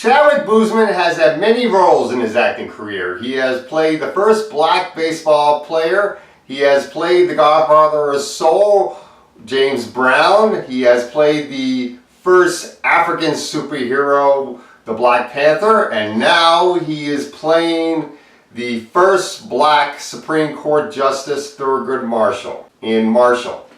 Chadwick Boseman has had many roles in his acting career. He has played the first black baseball player. He has played the Godfather of Soul, James Brown. He has played the first African superhero, the Black Panther. And now he is playing the first black Supreme Court Justice, Thurgood Marshall, in Marshall.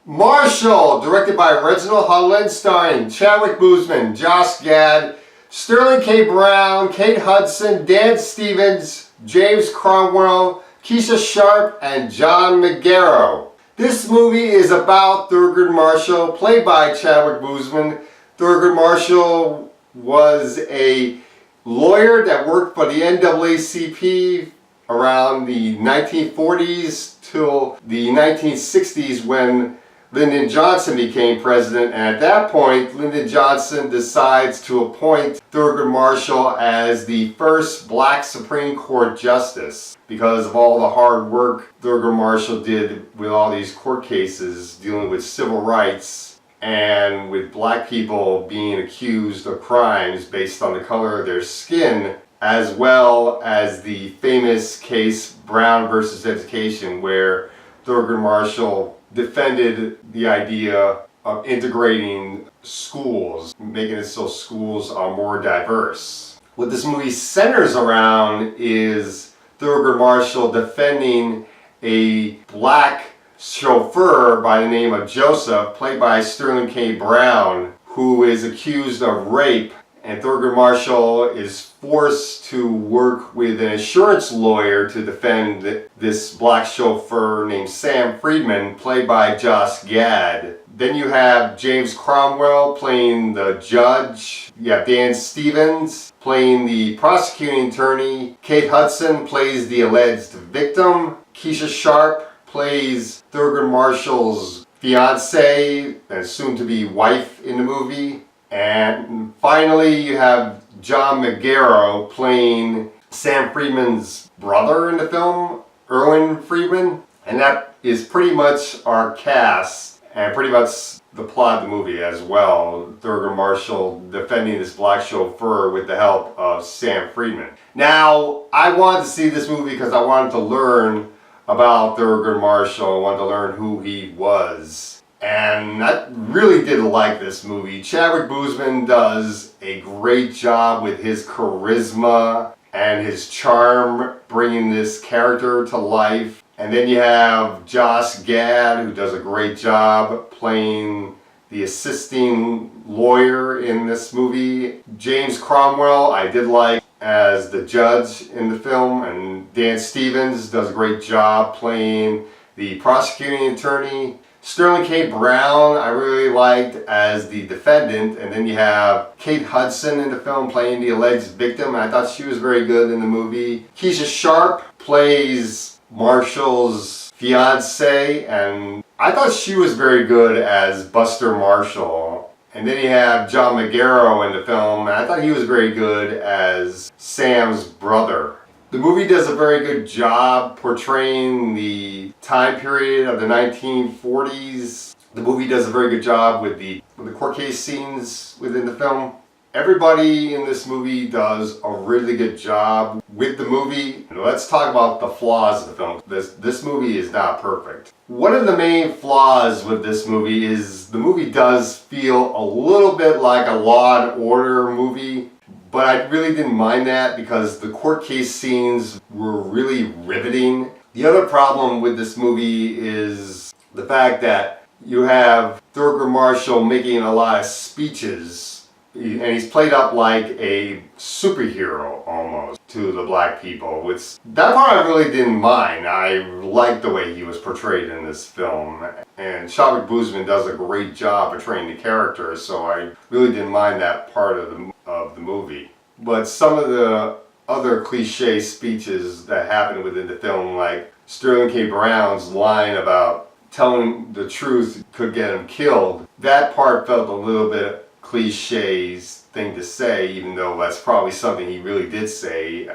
Marshall, directed by Reginald Hudlin, starring Chadwick Boseman, Josh Gad, Sterling K. Brown, Kate Hudson, Dan Stevens, James Cromwell, Keisha Sharp, and John McGarrow. This movie is about Thurgood Marshall, played by Chadwick Boseman. Thurgood Marshall was a lawyer that worked for the NAACP around the 1940s till the 1960s when Lyndon Johnson became president, and at that point, Lyndon Johnson decides to appoint Thurgood Marshall as the first black Supreme Court justice because of all the hard work Thurgood Marshall did with all these court cases dealing with civil rights and with black people being accused of crimes based on the color of their skin, as well as the famous case Brown versus Education, where Thurgood Marshall defended the idea of integrating schools, making it so schools are more diverse. What this movie centers around is Thurgood Marshall defending a black chauffeur by the name of Joseph, played by Sterling K. Brown, who is accused of rape, and Thurgood Marshall is forced to work with an insurance lawyer to defend this black chauffeur named Sam Friedman, played by Josh Gad. Then you have James Cromwell playing the judge. You have Dan Stevens playing the prosecuting attorney. Kate Hudson plays the alleged victim. Keisha Sharp plays Thurgood Marshall's fiance and soon-to-be wife in the movie. And finally, you have John McGarrow playing Sam Friedman's brother in the film, Erwin Friedman. And that is pretty much our cast and pretty much the plot of the movie as well. Thurgood Marshall defending this black chauffeur with the help of Sam Friedman. Now, I wanted to see this movie because I wanted to learn about Thurgood Marshall. I wanted to learn who he was. And I really did like this movie. Chadwick Boseman does a great job with his charisma and his charm bringing this character to life. And then you have Josh Gad, who does a great job playing the assisting lawyer in this movie. James Cromwell I did like as the judge in the film, and Dan Stevens does a great job playing the prosecuting attorney. Sterling K. Brown I really liked as the defendant, and then you have Kate Hudson in the film playing the alleged victim. I thought she was very good in the movie. Keisha Sharp plays Marshall's fiance, and I thought she was very good as Buster Marshall. And then you have John McGarrow in the film, and I thought he was very good as Sam's brother. The movie does a very good job portraying the time period of the 1940s. The movie does a very good job with the court case scenes within the film. Everybody in this movie does a really good job with the movie. Let's talk about the flaws of the film. This movie is not perfect. One of the main flaws with this movie is the movie does feel a little bit like a Law and Order movie. But I really didn't mind that because the court case scenes were really riveting. The other problem with this movie is the fact that you have Thurgood Marshall making a lot of speeches, and he's played up like a superhero almost to the black people. That part I really didn't mind. I liked the way he was portrayed in this film. And Chadwick Boseman does a great job portraying the character, so I really didn't mind that part of the movie. but some of the other cliche speeches that happened within the film, like Sterling K. Brown's line about telling the truth could get him killed, that part felt a little bit cliches thing to say, even though that's probably something he really did say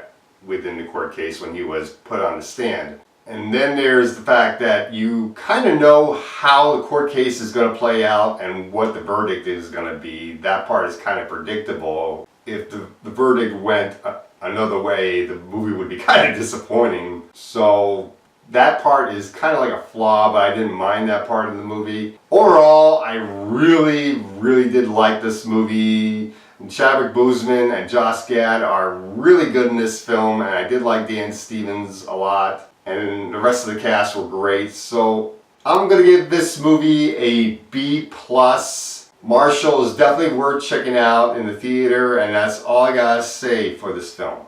within the court case when he was put on the stand. And then there's the fact that you kind of know how the court case is going to play out and what the verdict is going to be. That part is kind of predictable. If the verdict went another way, the movie would be kind of disappointing. So that part is kind of like a flaw, but I didn't mind that part of the movie. Overall, I really, really did like this movie. And Chadwick Boseman and Josh Gad are really good in this film, and I did like Dan Stevens a lot. And the rest of the cast were great. So I'm going to give this movie a B+. Marshall is definitely worth checking out in the theater, and that's all I gotta say for this film.